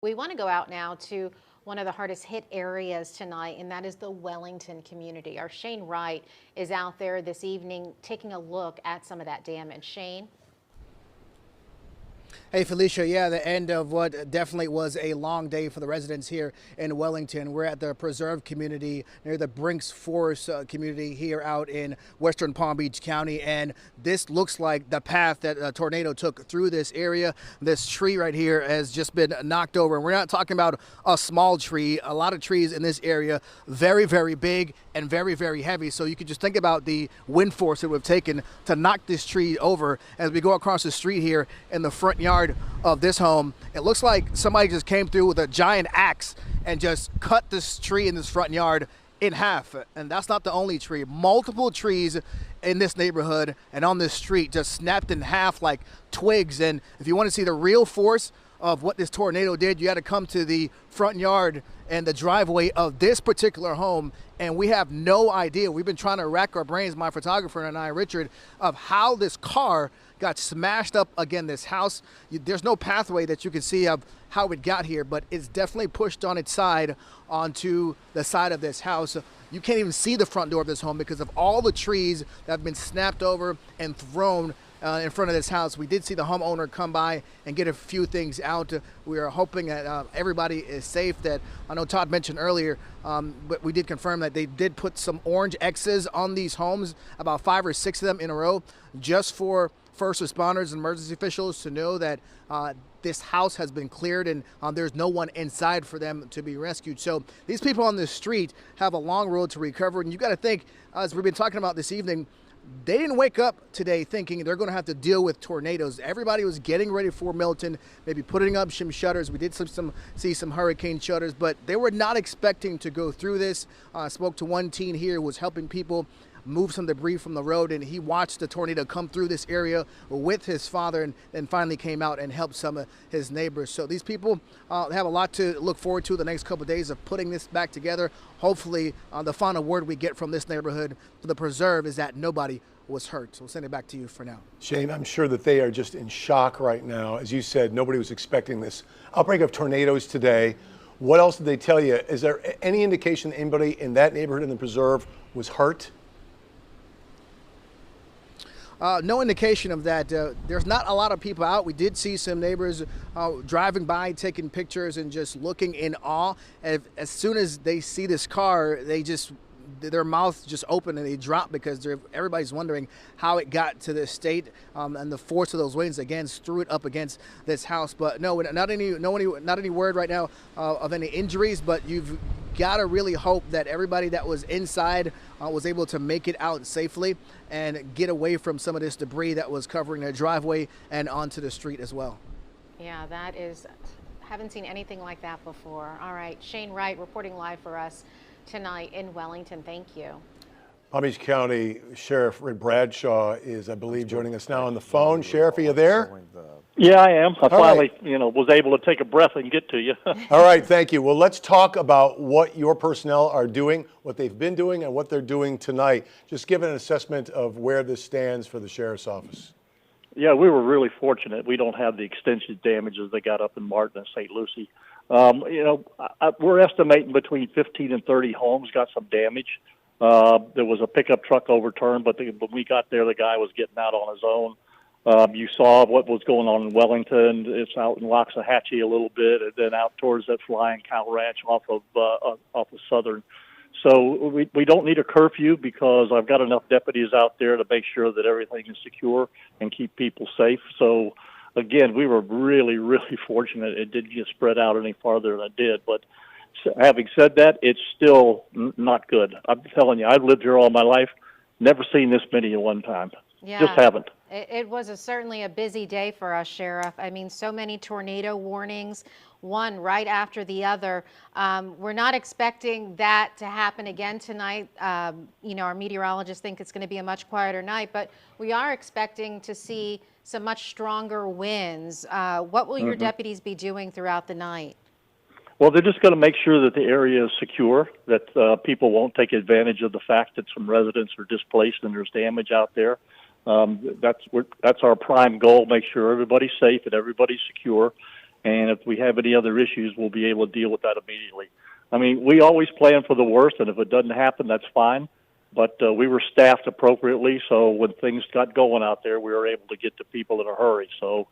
We want to go out now to one of the hardest hit areas tonight, and that is the Wellington community. Our Shane Wright is out there this evening taking a look at some of that damage. Shane? Hey, Felicia. Yeah, the end of what definitely was a long day for the residents here in Wellington. We're at the Preserve community near the Brinks Forest community here out in western Palm Beach County. And this looks like the path that a tornado took through this area. This tree right here has just been knocked over. And we're not talking about a small tree. A lot of trees in this area, very, very big and very, very heavy. So you could just think about the wind force it would have taken to knock this tree over. As we go across the street here in the front yard of this home, it looks like somebody just came through with a giant axe and just cut this tree in this front yard in half. And that's not the only tree. Multiple trees in this neighborhood and on this street just snapped in half like twigs. And if you want to see the real force of what this tornado did, you had to come to the front yard and the driveway of this particular home. And we have no idea. We've been trying to rack our brains, my photographer and I, Richard, of how this car got smashed up against this house. There's no pathway that you can see of how it got here, but it's definitely pushed on its side onto the side of this house. You can't even see the front door of this home because of all the trees that have been snapped over and thrown in front of this house. We did see the homeowner come by and get a few things out. We are hoping that everybody is safe. That I know Todd mentioned earlier, but we did confirm that they did put some orange X's on these homes, about 5 or 6 of them in a row, just for first responders and emergency officials to know that this house has been cleared and there's no one inside for them to be rescued. So these people on this street have a long road to recover. And you got to think, as we've been talking about this evening, they didn't wake up today thinking they're going to have to deal with tornadoes. Everybody was getting ready for Milton, maybe putting up some shutters. We did see some hurricane shutters, but they were not expecting to go through this. Spoke to one teen here who was helping people move some debris from the road, and he watched the tornado come through this area with his father and then finally came out and helped some of his neighbors. So these people have a lot to look forward to the next couple of days of putting this back together. Hopefully the final word we get from this neighborhood for the Preserve is that nobody was hurt. So we'll send it back to you for now. Shane, I'm sure that they are just in shock right now. As you said, nobody was expecting this outbreak of tornadoes today. What else did they tell you? Is there any indication anybody in that neighborhood in the Preserve was hurt? No indication of that. There's not a lot of people out. We did see some neighbors driving by, taking pictures and just looking in awe. As soon as they see this car, their mouths just open and they drop because everybody's wondering how it got to this state, and the force of those winds again threw it up against this house. But no, not any word right now of any injuries. But you've got to really hope that everybody that was inside was able to make it out safely and get away from some of this debris that was covering their driveway and onto the street as well. Yeah, that is, haven't seen anything like that before. All right, Shane Wright reporting live for us tonight in Wellington. Thank you. Palm Beach County Sheriff Rick Bradshaw is, I believe, joining us now on the phone. Sheriff, are you there? Yeah, I am. I finally, right. Was able to take a breath and get to you. All right, thank you. Well, let's talk about what your personnel are doing, what they've been doing, and what they're doing tonight. Just give an assessment of where this stands for the Sheriff's Office. Yeah, we were really fortunate. We don't have the extensive damages they got up in Martin and St. Lucie. We're estimating between 15 and 30 homes got some damage. There was a pickup truck overturned, but when we got there, the guy was getting out on his own. You saw what was going on in Wellington. It's out in Waxahachie a little bit, and then out towards that Flying Cow Ranch off of Southern. So we don't need a curfew because I've got enough deputies out there to make sure that everything is secure and keep people safe. So again, we were really, really fortunate. It didn't get spread out any farther than it did. But having said that, it's still not good. I'm telling you, I've lived here all my life, never seen this many at one time. Yeah. Just haven't. It was certainly a busy day for us, Sheriff. I mean, so many tornado warnings, one right after the other. We're not expecting that to happen again tonight. Our meteorologists think it's going to be a much quieter night, but we are expecting to see some much stronger winds. What will your deputies be doing throughout the night? Well, they're just going to make sure that the area is secure, that people won't take advantage of the fact that some residents are displaced and there's damage out there. That's our prime goal, make sure everybody's safe and everybody's secure. And if we have any other issues, we'll be able to deal with that immediately. I mean, we always plan for the worst, and if it doesn't happen, that's fine. But we were staffed appropriately, so when things got going out there, we were able to get to people in a hurry. So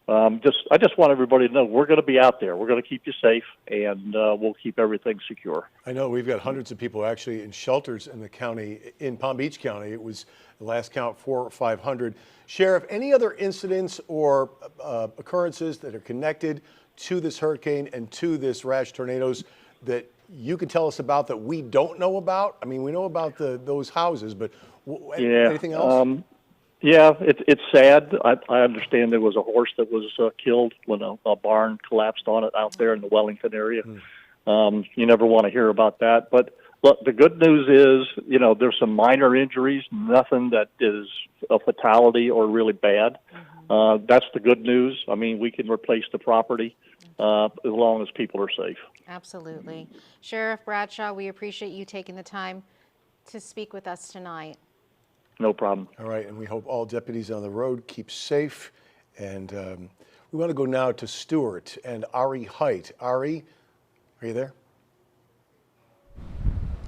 I just want everybody to know we're going to be out there. We're going to keep you safe, and we'll keep everything secure. I know we've got hundreds of people actually in shelters in the county, in Palm Beach County. It was, the last count, 400 or 500. Sheriff, any other incidents or occurrences that are connected to this hurricane and to this rash tornadoes that you can tell us about that we don't know about? I mean, we know about those houses, but anything else? Yeah, it's sad. I understand there was a horse that was killed when a barn collapsed on it out there in the Wellington area. You never want to hear about that. But look, the good news is, there's some minor injuries, nothing that is a fatality or really bad. That's the good news. I mean, we can replace the property as long as people are safe. Absolutely. Sheriff Bradshaw, we appreciate you taking the time to speak with us tonight. No problem. All right, and we hope all deputies on the road keep safe. And we want to go now to Stuart and Ari Height. Ari, are you there?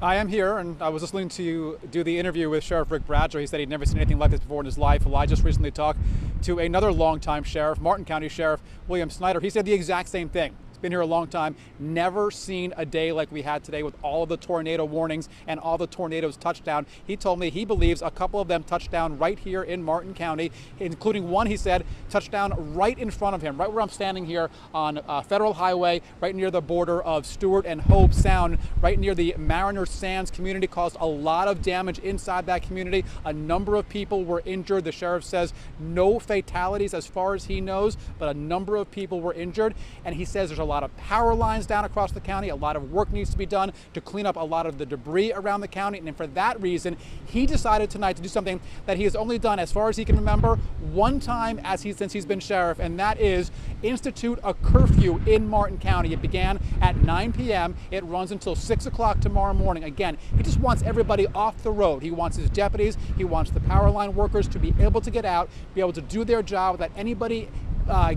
I am here, and I was listening to you do the interview with Sheriff Rick Bradshaw. He said he'd never seen anything like this before in his life. Well, I just recently talked to another longtime sheriff, Martin County Sheriff William Snyder. He said the exact same thing. He's been here a long time, never seen a day like we had today with all of the tornado warnings and all the tornadoes touched down. He told me he believes a couple of them touched down right here in Martin County, including one, he said, touched down right in front of him, right where I'm standing here on Federal Highway, right near the border of Stewart and Hobe Sound, right near the Mariner Sands community, caused a lot of damage inside that community. A number of people were injured. The sheriff says no fatalities as far as he knows, but a number of people were injured. And he says there's a lot of power lines down across the county. A lot of work needs to be done to clean up a lot of the debris around the county. And for that reason, he decided tonight to do something that he has only done, as far as he can remember, one time since he's been sheriff, and that is institute a curfew in Martin County. It began at 9 p.m. It runs until 6 o'clock tomorrow morning. Again, he just wants everybody off the road. He wants his deputies, he wants the power line workers to be able to get out, be able to do their job without anybody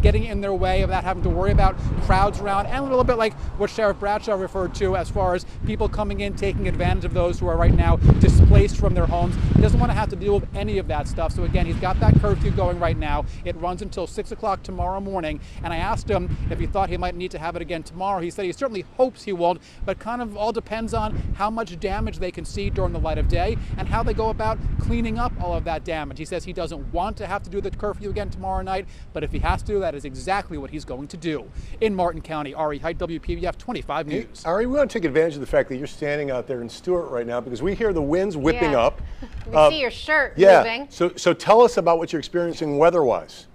getting in their way, without having to worry about crowds around, and a little bit like what Sheriff Bradshaw referred to as far as people coming in, taking advantage of those who are right now displaced from their homes. He doesn't want to have to deal with any of that stuff. So again, he's got that curfew going right now. It runs until 6 o'clock tomorrow morning. And I asked him if he thought he might need to have it again tomorrow. He said he certainly hopes he won't, but kind of all depends on how much damage they can see during the light of day and how they go about cleaning up all of that damage. He says he doesn't want to have to do the curfew again tomorrow night, but if he has to, that is exactly what he's going to do. In Martin County, Ari Height, WPBF 25 News. Ari, we want to take advantage of the fact that you're standing out there in Stuart right now because we hear the winds whipping up. We see your shirt moving. So tell us about what you're experiencing weather-wise.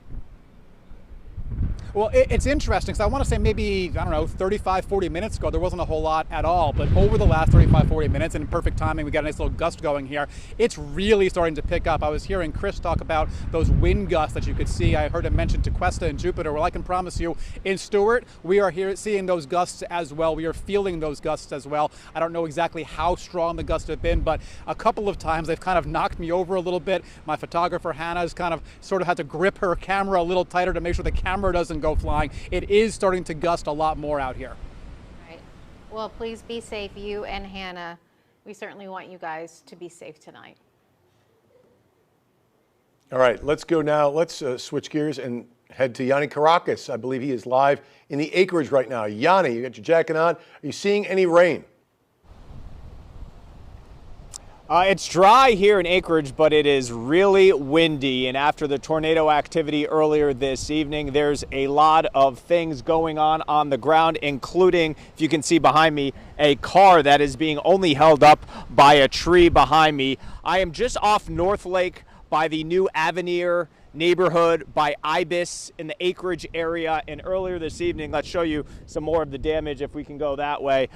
Well, it's interesting because I want to say maybe, I don't know, 35, 40 minutes ago, there wasn't a whole lot at all. But over the last 35, 40 minutes, and in perfect timing, we got a nice little gust going here. It's really starting to pick up. I was hearing Chris talk about those wind gusts that you could see. I heard him mention Tequesta and Jupiter. Well, I can promise you, in Stuart, we are here seeing those gusts as well. We are feeling those gusts as well. I don't know exactly how strong the gusts have been, but a couple of times they've kind of knocked me over a little bit. My photographer, Hannah's kind of sort of had to grip her camera a little tighter to make sure the camera doesn't go flying. It is starting to gust a lot more out here. Right. Well, please be safe, you and Hannah. We certainly want you guys to be safe tonight. All right, let's go now. Let's switch gears and head to Yanni Caracas. I believe he is live in the acreage right now. Yanni, you got your jacket on. Are you seeing any rain? It's dry here in Acreage, but it is really windy. And after the tornado activity earlier this evening, there's a lot of things going on the ground, including, if you can see behind me, a car that is being only held up by a tree behind me. I am just off North Lake by the new Avenir neighborhood by Ibis in the Acreage area. And earlier this evening, let's show you some more of the damage if we can go that way.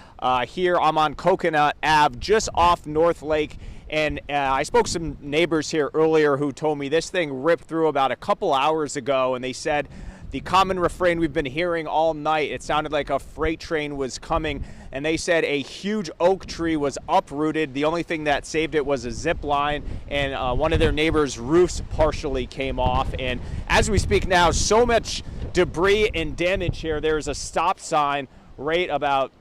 Here I'm on Coconut Ave, just off North Lake. And I spoke to some neighbors here earlier who told me this thing ripped through about a couple hours ago. And they said the common refrain we've been hearing all night, it sounded like a freight train was coming. And they said a huge oak tree was uprooted. The only thing that saved it was a zip line, and one of their neighbors' roofs partially came off. And as we speak now, so much debris and damage here. There's a stop sign right about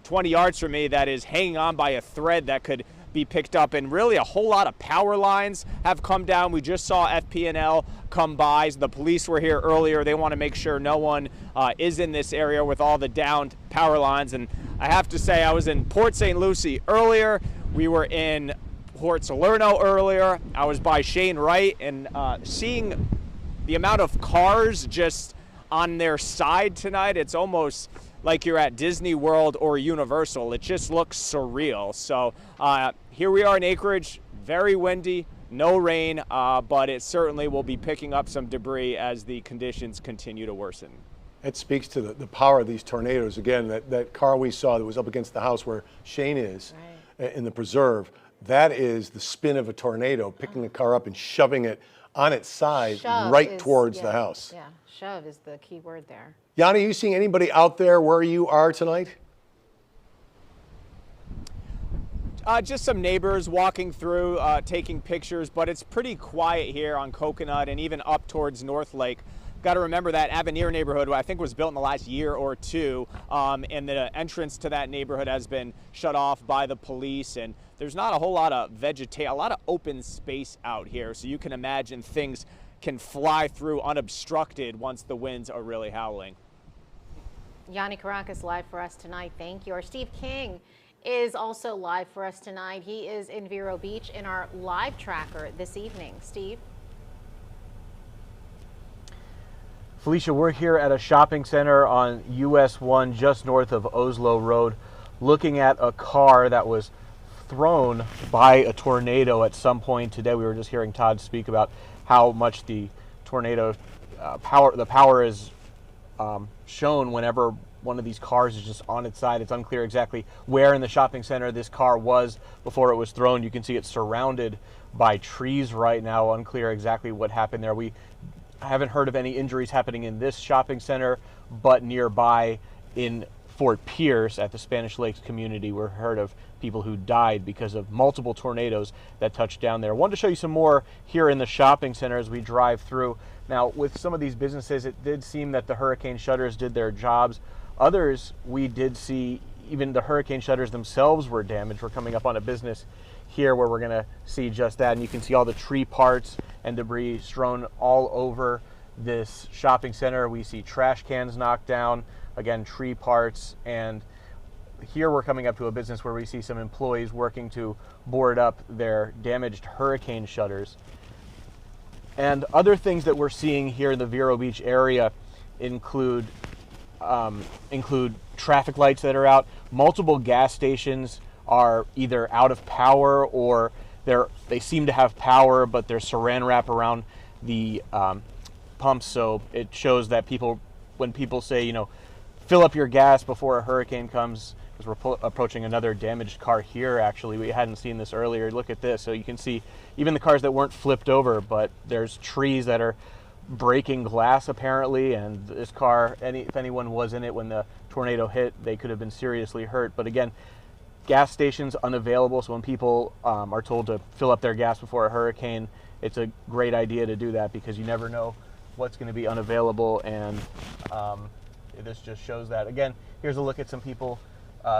20 yards from me that is hanging on by a thread that could be picked up, and really a whole lot of power lines have come down. We just saw FP&L come by. The police were here earlier. They want to make sure no one is in this area with all the downed power lines. And I have to say, I was in Port St. Lucie earlier. We were in Port Salerno earlier. I was by Shane Wright, and seeing the amount of cars just on their side tonight, it's almost like you're at Disney World or Universal. It just looks surreal. So here we are in Acreage, very windy, no rain, but it certainly will be picking up some debris as the conditions continue to worsen. It speaks to the power of these tornadoes. Again, that car we saw that was up against the house where Shane is in the preserve, that is the spin of a tornado, picking the car up and shoving it on its side towards the house. Yeah, shove is the key word there. Yanni, are you seeing anybody out there where you are tonight? Just some neighbors walking through, taking pictures, but it's pretty quiet here on Coconut and even up towards North Lake. Got to remember that Avenir neighborhood, I think, was built in the last year or two, and the entrance to that neighborhood has been shut off by the police, and there's not a whole lot of vegetation, a lot of open space out here, so you can imagine things can fly through unobstructed once the winds are really howling. Yanni Caracas live for us tonight. Thank you. Our Steve King is also live for us tonight. He is in Vero Beach in our live tracker this evening. Steve? Felicia, we're here at a shopping center on US 1 just north of Oslo Road, looking at a car that was thrown by a tornado at some point today. We were just hearing Todd speak about how much the tornado power is shown whenever one of these cars is just on its side. It's unclear exactly where in the shopping center this car was before it was thrown. You can see it's surrounded by trees right now. Unclear exactly what happened there. We haven't heard of any injuries happening in this shopping center, but nearby in Fort Pierce at the Spanish Lakes community, we're heard of people who died because of multiple tornadoes that touched down there. I wanted to show you some more here in the shopping center as we drive through. Now, with some of these businesses, it did seem that the hurricane shutters did their jobs. Others, we did see even the hurricane shutters themselves were damaged. We're coming up on a business here where we're going to see just that, and you can see all the tree parts and debris strewn all over this shopping center. We see trash cans knocked down, again, tree parts, and here we're coming up to a business where we see some employees working to board up their damaged hurricane shutters. And other things that we're seeing here in the Vero Beach area include traffic lights that are out. Multiple gas stations are either out of power or they seem to have power, but there's saran wrap around the pumps, so it shows that when people say, fill up your gas before a hurricane comes, because we're approaching another damaged car here. Actually, we hadn't seen this earlier. Look at this. So you can see even the cars that weren't flipped over, but there's trees that are breaking glass apparently, and this car, if anyone was in it when the tornado hit, they could have been seriously hurt. But again, gas stations unavailable, so when people are told to fill up their gas before a hurricane, it's a great idea to do that because you never know what's going to be unavailable, and this just shows that. Again, here's a look at some people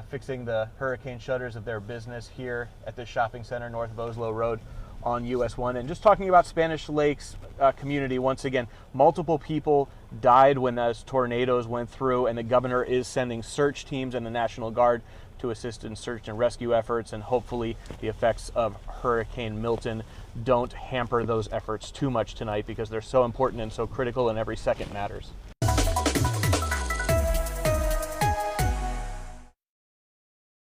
fixing the hurricane shutters of their business here at this shopping center north of Oslo Road on US 1. And just talking about Spanish Lakes community, once again, multiple people died when those tornadoes went through, and the governor is sending search teams and the National Guard to assist in search and rescue efforts, and hopefully the effects of Hurricane Milton don't hamper those efforts too much tonight because they're so important and so critical and every second matters.